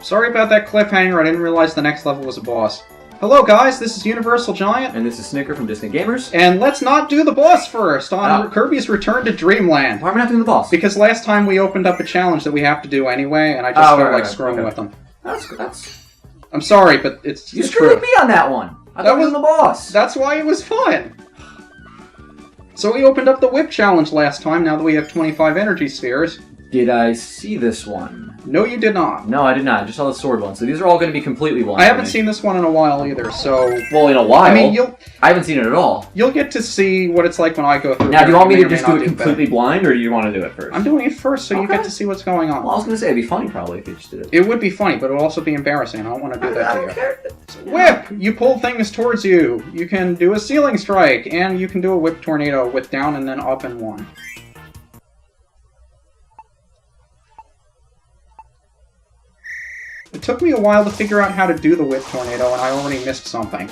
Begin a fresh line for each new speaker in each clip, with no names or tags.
Sorry about that cliffhanger, I didn't realize the next level was a boss. Hello guys, this is UniversalGiant.
And this is Snicker from Distant Gamers.
And let's not do the boss first on Kirby's Return to Dreamland.
Why are we not doing the boss?
Because last time we opened up a challenge that we have to do anyway, and I just felt screwing with them.
That's...
I'm sorry, but it's
You screwed me on that one! I thought we were the boss!
That's why it was fun! So we opened up the whip challenge last time, now that we have 25 energy spheres.
Did I see this one?
No, you did not.
No, I did not. I just saw the sword one. So these are all going to be completely blind.
I haven't seen this one in a while either, so...
Well, in a while?
I mean,
I haven't seen it at all.
You'll get to see what it's like when I go through.
Now, do you want me to just do it completely blind, or do you want to do it first?
I'm doing it first, so you get to see what's going on.
Well, I was going to say, it'd be funny probably if you just did it.
It would be funny, but it would also be embarrassing. I don't want to do that
I
to
don't
you.
care.
Whip! You pull things towards you. You can do a ceiling strike, and you can do a whip tornado with down and then up and one. It took me a while to figure out how to do the whip tornado, and I already missed something.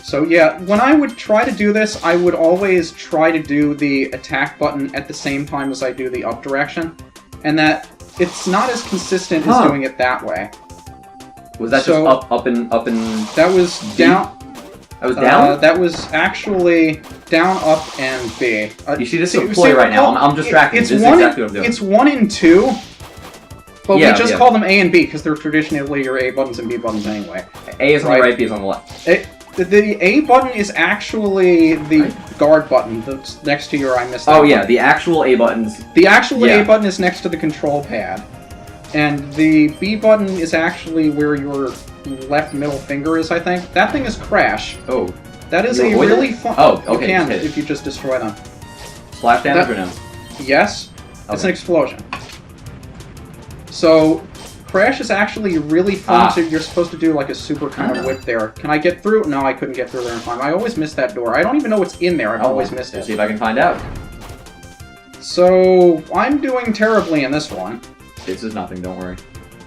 So yeah, when I would try to do this, I would always try to do the attack button at the same time as I do the up direction, and that it's not as consistent as doing it that way.
Was that just up and...
That was down...
That was down?
That was actually down, up, and B.
You see, this is a ploy right now. I'm distracted. This is exactly what I'm doing.
It's 1 and 2, but we just call them A and B, because they're traditionally your A buttons and B buttons anyway.
A is on the right, B is on the left.
The A button is actually the guard button that's next to your I missed that.
Oh yeah, the actual A buttons.
The actual A button is next to the control pad. And the B button is actually where your left middle finger is, I think. That thing is Crash.
Oh.
That is a really fun...
Oh, okay.
You can if you just destroy them.
Splash damage or no?
Yes. It's an explosion. So, Crash is actually really fun, so you're supposed to do like a super kind of whip there. Can I get through? No, I couldn't get through there in time. I always miss that door. I don't even know what's in there. I've always missed it.
Let's see if I can find out.
So, I'm doing terribly in this one.
This is nothing, don't worry.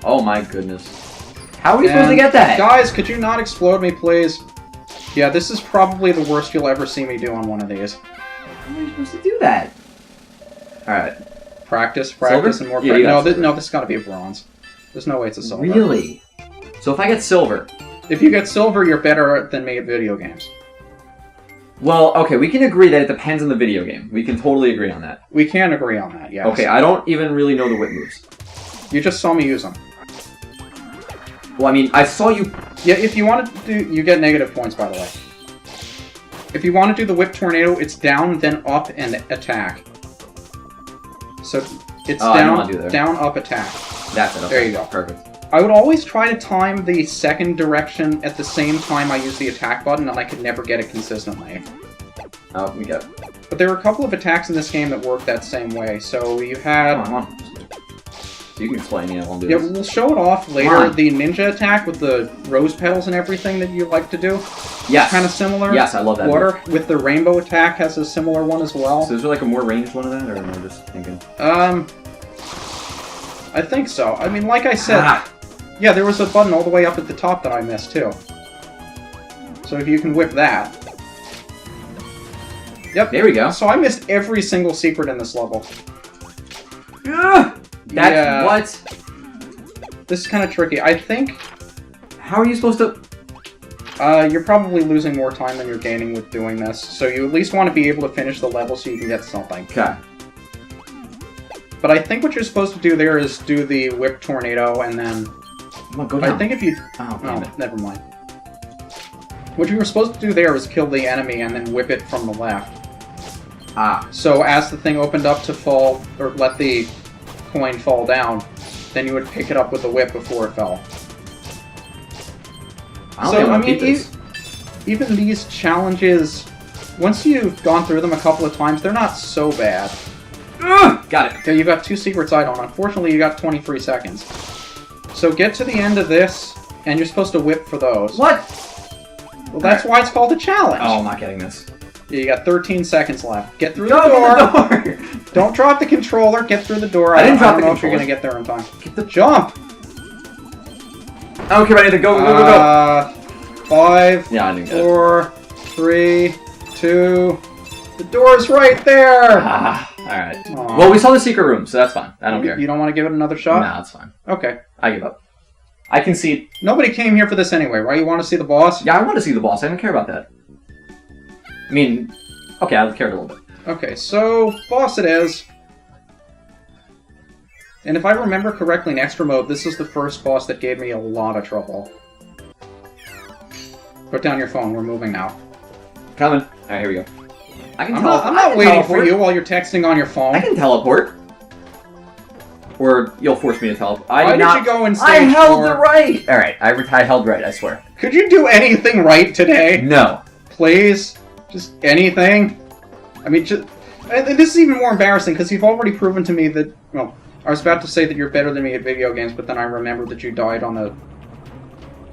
Oh my goodness. How are we supposed to get that?
Guys, could you not explode me, please? Yeah, this is probably the worst you'll ever see me do on one of these.
How are we supposed to do that? Alright.
Practice, and more practice. No, this has got to be a bronze. There's no way it's a silver.
Really? So if I get silver...
If you get silver, you're better than me at video games.
Well, okay, we can agree that it depends on the video game. We can totally agree on that.
We can agree on that, yes.
Okay, I don't even really know the whip moves.
You just saw me use them.
Well, I mean, I saw you...
Yeah, if you want to do... You get negative points, by the way. If you want to do the whip tornado, it's down, then up, and attack. So, it's down, up, attack.
That's it. Okay.
There you go.
Perfect.
I would always try to time the second direction at the same time I use the attack button, and I could never get it consistently.
Oh, we got...
But there are a couple of attacks in this game that work that same way. So you had...
Come on. You can explain it. I'll do
this. We'll show it off later. The ninja attack with the rose petals and everything that you like to do.
Yes.
Kind of similar.
Yes, I love that.
Water with the rainbow attack has a similar one as well.
So is there like a more ranged one of that, or am I just thinking?
I think so. I mean, like I said, yeah, there was a button all the way up at the top that I missed too. So if you can whip that. Yep.
There we go.
So I missed every single secret in this level.
That's what?
This is kind of tricky. I think...
How are you supposed to...
You're probably losing more time than you're gaining with doing this. So you at least want to be able to finish the level so you can get something.
Okay.
But I think what you're supposed to do there is do the whip tornado and then...
Come on, go down.
I think if you... Oh, never mind. What you were supposed to do there is kill the enemy and then whip it from the left. So as the thing opened up to fall, or let the coin fall down, then you would pick it up with the whip before it fell. I mean, even these challenges, once you've gone through them a couple of times, they're not so bad.
Got it.
Yeah, you got 2 secrets I don't. Unfortunately, you got 23 seconds. So get to the end of this, and you're supposed to whip for those.
What?
Well, that's why it's called a challenge.
Oh, I'm not getting this.
Yeah, you got 13 seconds left. Get through the door! Don't drop the controller. Get through the door.
I didn't drop the controller.
I don't know if you're going to get there in time.
Get the
jump!
I don't care about anything. Go.
5, 4, 3, 2... The door's right there!
Alright. Well, we saw the secret room, so that's fine. I don't care.
You don't want to give it another shot?
Nah, that's fine.
Okay.
I give up. I concede.
Nobody came here for this anyway, right? You want to see the boss?
Yeah, I want to see the boss. I don't care about that. I mean, okay, I care a little bit.
Okay, so boss it is. And if I remember correctly in Extra Mode, this is the first boss that gave me a lot of trouble. Put down your phone, we're moving now.
Coming. Alright, here we go. I'm
not waiting for you while you're texting on your phone.
I can teleport. Or you'll force me to teleport.
Why did you go in stage
I held
4?
the right! Alright, I held right, I swear.
Could you do anything right today?
No.
Please? Just anything? I mean, just... And this is even more embarrassing, because you've already proven to me that... Well, I was about to say that you're better than me at video games, but then I remembered that you died on a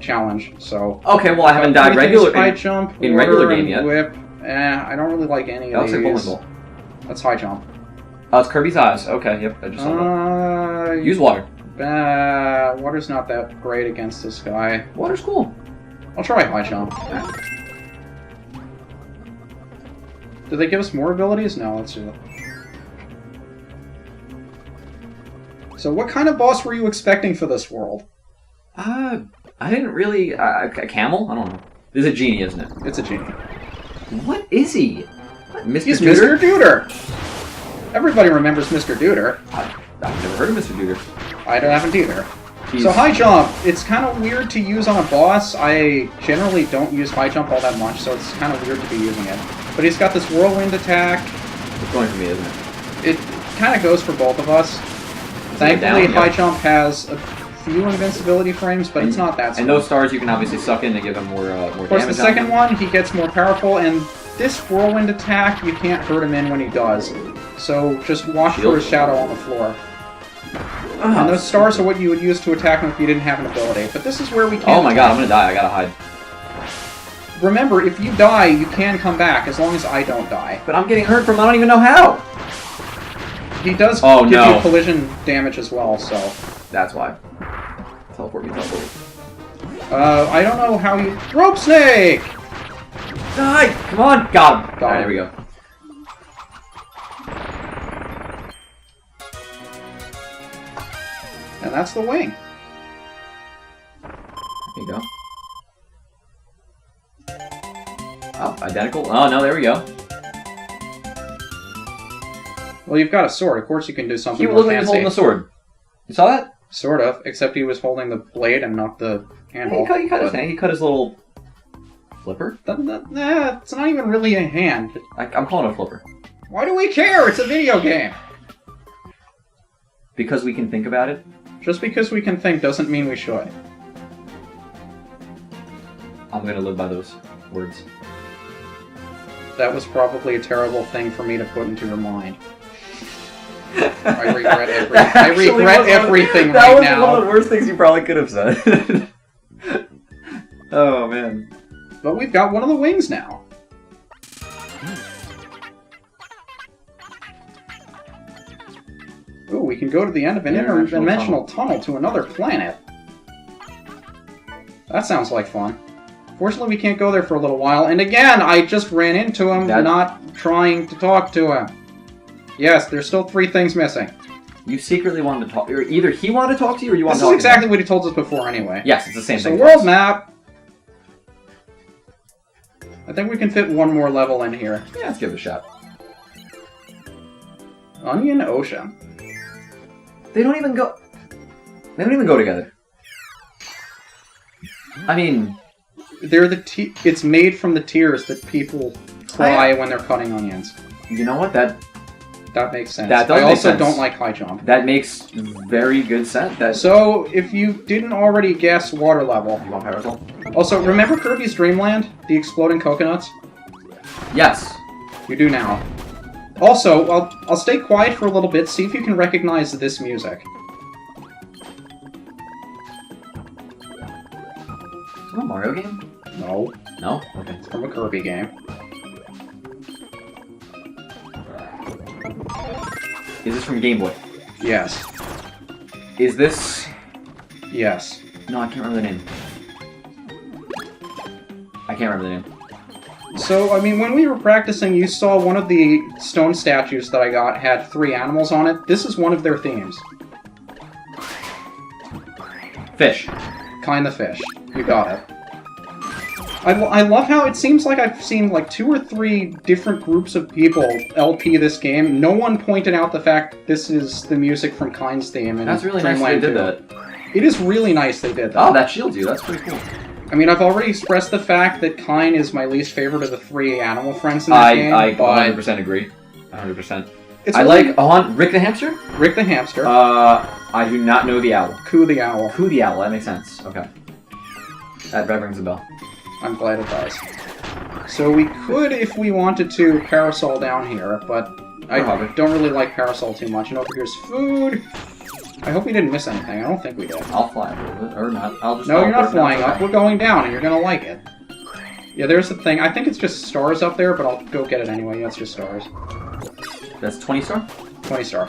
challenge, so...
Okay, well, I haven't died
high jump,
in regular game yet.
Whip. I don't really like any of these.
That looks like bowling ball.
That's high jump.
Oh, it's Kirby's eyes. Okay, yep, I just saw that. Use water.
Water's not that great against this guy.
Water's cool.
I'll try high jump. Do they give us more abilities? No, let's do it. So what kind of boss were you expecting for this world?
I didn't really... a camel? I don't know. This is a genie, isn't it?
It's a genie.
What is he? What, Mr.
He's
Duder?
Mr. Duder! Everybody remembers Mr. Duder.
I've never heard of Mr. Duder.
I haven't either. So high jump, it's kind of weird to use on a boss. I generally don't use high jump all that much, so it's kind of weird to be using it. But he's got this whirlwind attack.
It's going for me, isn't it?
It kind of goes for both of us. Thankfully, high jump has a few invincibility frames, but it's not that strong.
And those stars you can obviously suck in to give him more damage.
Of course, the second one, he gets more powerful, and this whirlwind attack, you can't hurt him in when he does. So just watch for his shadow on the floor. And those stars are what you would use to attack him if you didn't have an ability. But this is where we can't.
Oh my god, I'm gonna die. I gotta hide.
Remember, if you die, you can come back, as long as I don't die.
But I'm getting hurt from I don't even know how!
He does give you collision damage as well, so...
That's why. Teleport me, teleport me.
I don't know how you... Rope Snake!
Die! Come on! Got him! Alright, there we go.
And that's the wing.
There you go. Oh, identical. Oh, no, there we go.
Well, you've got a sword. Of course you can do something
more
more
fancy. He was holding
fancy.
the sword. You saw that?
Sort of, except he was holding the blade and not the handle.
He cut his hand. He cut his little... flipper?
Nah, it's not even really a hand.
I'm calling it a flipper.
Why do we care? It's a video game!
Because we can think about it?
Just because we can think doesn't mean we should.
I'm gonna live by those words.
That was probably a terrible thing for me to put into your mind. I regret everything right now.
That was one of the worst things you probably could have said. Oh, man.
But we've got one of the wings now. Ooh, we can go to the end of an interdimensional tunnel to another planet. That sounds like fun. Fortunately, we can't go there for a little while. And again, I just ran into him, not trying to talk to him. Yes, there's still 3 things missing.
You secretly wanted to talk. Or either he wanted to talk to you, or you wanted to talk to him.
This is exactly what he told us before, anyway.
Yes, it's the same thing.
So, world map. I think we can fit one more level in here.
Yeah, let's give it a shot.
Onion Ocean.
They don't even go... They don't even go together. I mean...
They're the it's made from the tears that people cry when they're cutting onions.
You know what? That
makes sense.
That does
I
make
also
sense.
don't like high jump.
That makes very good sense.
So, if you didn't already guess water level...
You want Parasol?
Also, remember Kirby's Dream Land? The exploding coconuts?
Yes.
You do now. Also, I'll stay quiet for a little bit, see if you can recognize this music.
Is it a Mario game?
No.
No? Okay.
It's from a Kirby game.
Is this from Game Boy?
Yes.
Is this...
Yes.
No, I can't remember the name. I can't remember the name.
So, I mean, when we were practicing, you saw one of the stone statues that I got had 3 animals on it. This is one of their themes.
Fish.
Kind the fish. You got it. I love how it seems like I've seen like 2 or 3 different groups of people LP this game. No one pointed out the fact this is the music from Kind's theme.
That's really nice they did that.
It is really nice they did that.
Oh, that shields you. That's pretty cool.
I mean, I've already expressed the fact that Kind is my least favorite of the 3 animal friends in that game.
I 100% agree. 100%.
It's
I like Rick the hamster?
Rick the hamster.
I do not know the owl.
Coo the owl.
Coo the owl, that makes sense. Okay. That rings a bell.
I'm glad it does. So we could, if we wanted to, Parasol down here, but I don't really like Parasol too much. And over here's food. I hope we didn't miss anything. I don't think we did.
I'll fly up a little bit, or not. I'll just.
No, you're not flying up. We're going down, and you're gonna like it. Yeah, there's the thing. I think it's just stars up there, but I'll go get it anyway. Yeah, it's just stars.
That's 20 star?
20 star.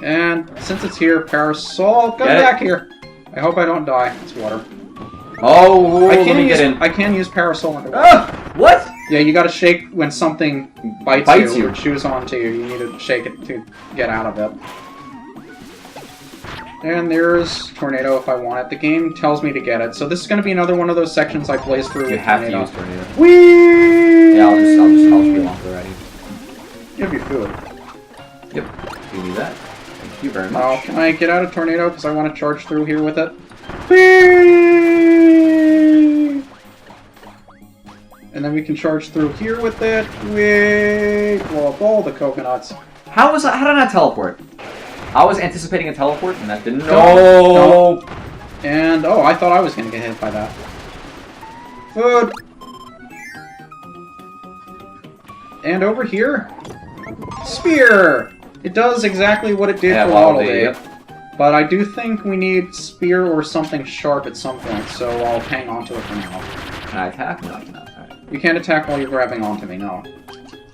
And since it's here, Parasol, come back here. I hope I don't die. It's water.
Oh, let me get in.
I can use Parasol underwater.
Ah, what?
Yeah, you gotta shake when something bites you or chews onto you. You need to shake it to get out of it. And there's Tornado if I want it. The game tells me to get it. So this is going to be another one of those sections I blaze through with Tornado.
You have to use Tornado.
Whee!
Yeah, I'll just be along for the ready.
Give you food.
Yep. You need that. Thank you very much.
Oh, can I get out of Tornado because I want to charge through here with it? Whee! And then we can charge through here with it. Whee! Blow up all the coconuts.
How did I not teleport? I was anticipating a teleport, and that didn't.
No. And I thought I was gonna get hit by that. Food. And over here, spear. It does exactly what it did for Waddle Dee. Yep. But I do think we need spear or something sharp at some point, so I'll hang on to it for now.
Can I attack? No, I cannot attack.
You can't attack while you're grabbing onto me. No.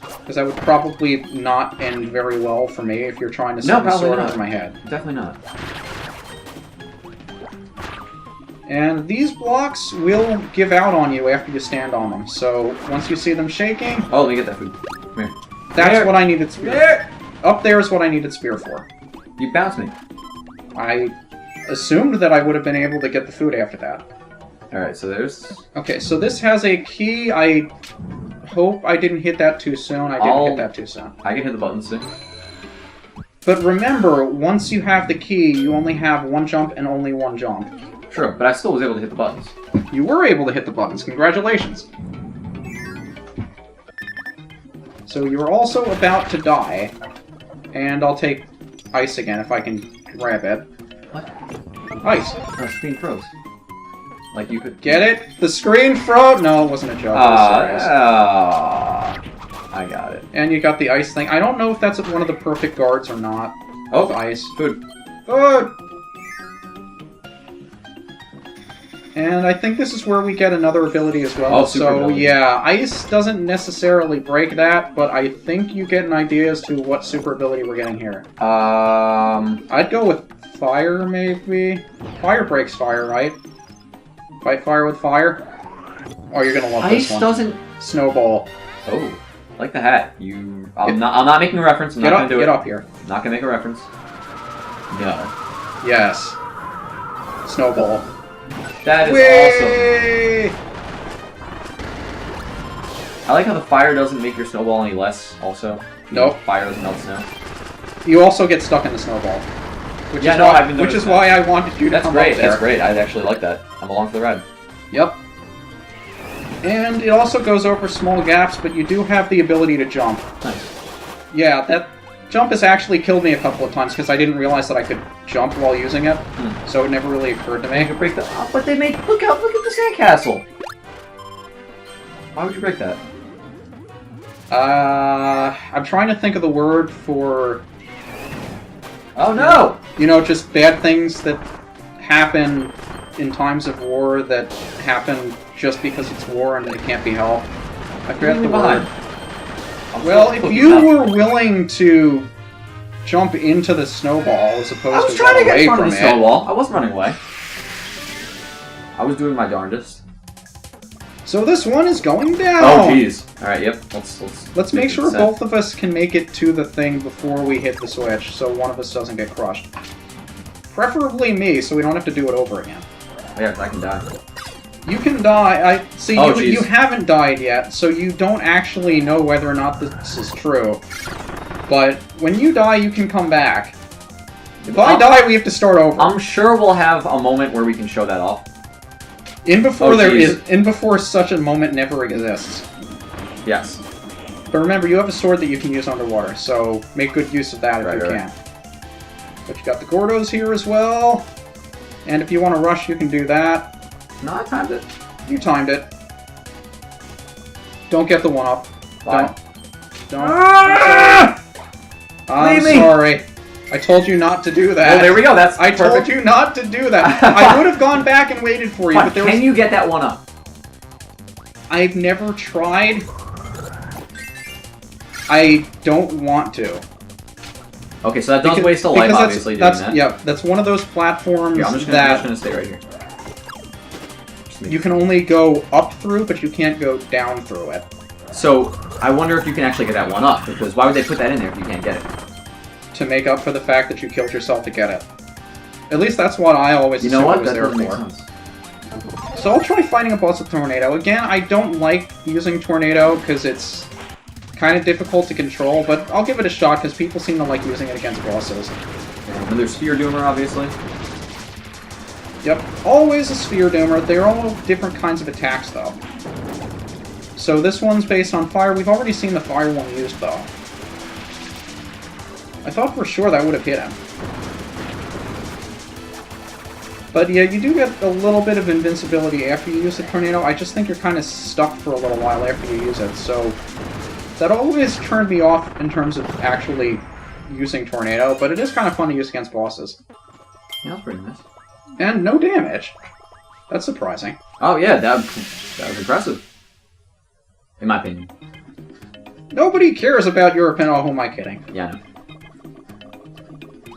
Because that would probably not end very well for me if you're trying to set the sword over my head.
Definitely not.
And these blocks will give out on you after you stand on them. So once you see them shaking...
Oh, let me get that food. Come here.
That's what I needed spear for. Up there is what I needed spear for.
You bounced me.
I assumed that I would have been able to get the food after that.
Alright, so there's...
Okay, so this has a key. I hope I didn't hit that too soon. I didn't hit that too soon.
I can hit the button soon.
But remember, once you have the key, you only have one jump and only one jump.
True, but I still was able to hit the buttons.
You were able to hit the buttons. Congratulations. So you're also about to die. And I'll take ice again if I can grab it.
What?
Ice.
No, screen froze. Like you could...
Get it? The screen froze? No, it wasn't a joke.
I got it.
And you got the ice thing. I don't know if that's one of the perfect guards or not.
Oh,
ice.
Food.
Food! And I think this is where we get another ability as well.
Oh, super ability.
Yeah, ice doesn't necessarily break that, but I think you get an idea as to what super ability we're getting here. I'd go with fire, maybe? Fire breaks fire, right? Fight fire with fire? Oh, you're gonna love this one.
Ice doesn't...
Snowball.
Oh, like the hat. I'm not making a reference. I'm not gonna do it.
Get up here.
I'm not gonna make a reference. No.
Yes. Snowball.
That is
Whee!
awesome. I like how the fire doesn't make your snowball any less, also.
Nope.
Fire doesn't melt snow.
You also get stuck in the snowball. Which is why I wanted you to come up there.
That's great. I actually like that. I'm along for the ride.
Yep. And it also goes over small gaps, but you do have the ability to jump.
Nice.
Yeah, that jump has actually killed me a couple of times because I didn't realize that I could jump while using it. So it never really occurred to me.
You could break the... Oh, but they made... Look at the sandcastle! Why would you break that?
I'm trying to think of the word for...
Oh no!
You know, just bad things that happen in times of war that happen just because it's war and it can't be helped. I forgot the word. Well, if you were willing to jump into the snowball as opposed to run away from it...
snowball. I wasn't running away. I was doing my darndest.
So this one is going down!
Oh, jeez. Alright, yep.
Let's make sure both of us can make it to the thing before we hit the switch, so one of us doesn't get crushed. Preferably me, so we don't have to do it over again.
Yeah, I can die.
You can die. See, you haven't died yet, so you don't actually know whether or not this is true. But when you die, you can come back. If I die, we have to start over.
I'm sure we'll have a moment where we can show that off.
In before such a moment never exists.
Yes.
But remember, you have a sword that you can use underwater, so make good use of that if you can. But you got the Gordos here as well. And if you want to rush, you can do that.
No, I timed it.
You timed it. Don't get the one-up.
Why?
Don't. I'm sorry. I told you not to do that.
Oh, there we go. That's
I told you not to do that. I would have gone back and waited for you, but there
Can you get that one up?
I've never tried. I don't want to.
Okay, so that does waste a life, obviously, doing that.
Yeah, that's one of those platforms
I'm just gonna stay right here.
You can only go up through, but you can't go down through it.
So, I wonder if you can actually get that one up, because why would they put that in there if you can't get it?
To make up for the fact that you killed yourself to get it. At least that's what I always assumed it was there for. So I'll try fighting a boss with Tornado. Again, I don't like using Tornado, because it's kind of difficult to control, but I'll give it a shot, because people seem to like using it against bosses.
And there's Sphere Doomer, obviously.
Yep, always a Sphere Doomer. They're all different kinds of attacks, though. So this one's based on fire. We've already seen the fire one used, though. I thought for sure that would have hit him. But yeah, you do get a little bit of invincibility after you use the Tornado. I just think you're kind of stuck for a little while after you use it, so that always turned me off in terms of actually using Tornado, but it is kind of fun to use against bosses.
Yeah, that's pretty nice.
And no damage. That's surprising.
Oh yeah, that was impressive. In my opinion.
Nobody cares about your opinion. Oh, who am I kidding?
Yeah, I know.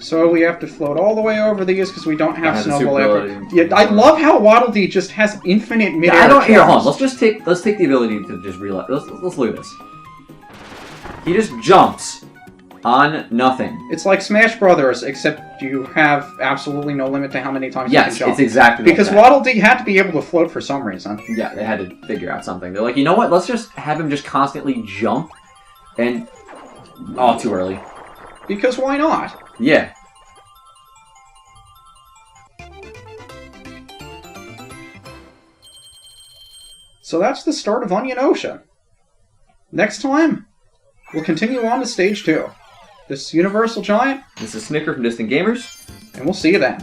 So we have to float all the way over these because we don't have Snowball
after.
Yeah, I love how Waddle Dee just has infinite mid-air.
Yeah, I don't. Here, hold on. Let's take the ability to just realize. Let's look at this. He just jumps on nothing.
It's like Smash Brothers, except you have absolutely no limit to how many times you can jump.
Yes, it's exactly
because
like that.
Waddle Dee had to be able to float for some reason.
Yeah, they had to figure out something. They're like, you know what? Let's just have him just constantly jump, and too early.
Because why not?
Yeah.
So that's the start of Onion Ocean. Next time, we'll continue on to Stage 2. This is UniversalGiant.
This is Snicker from Distant Gamers.
And we'll see you then.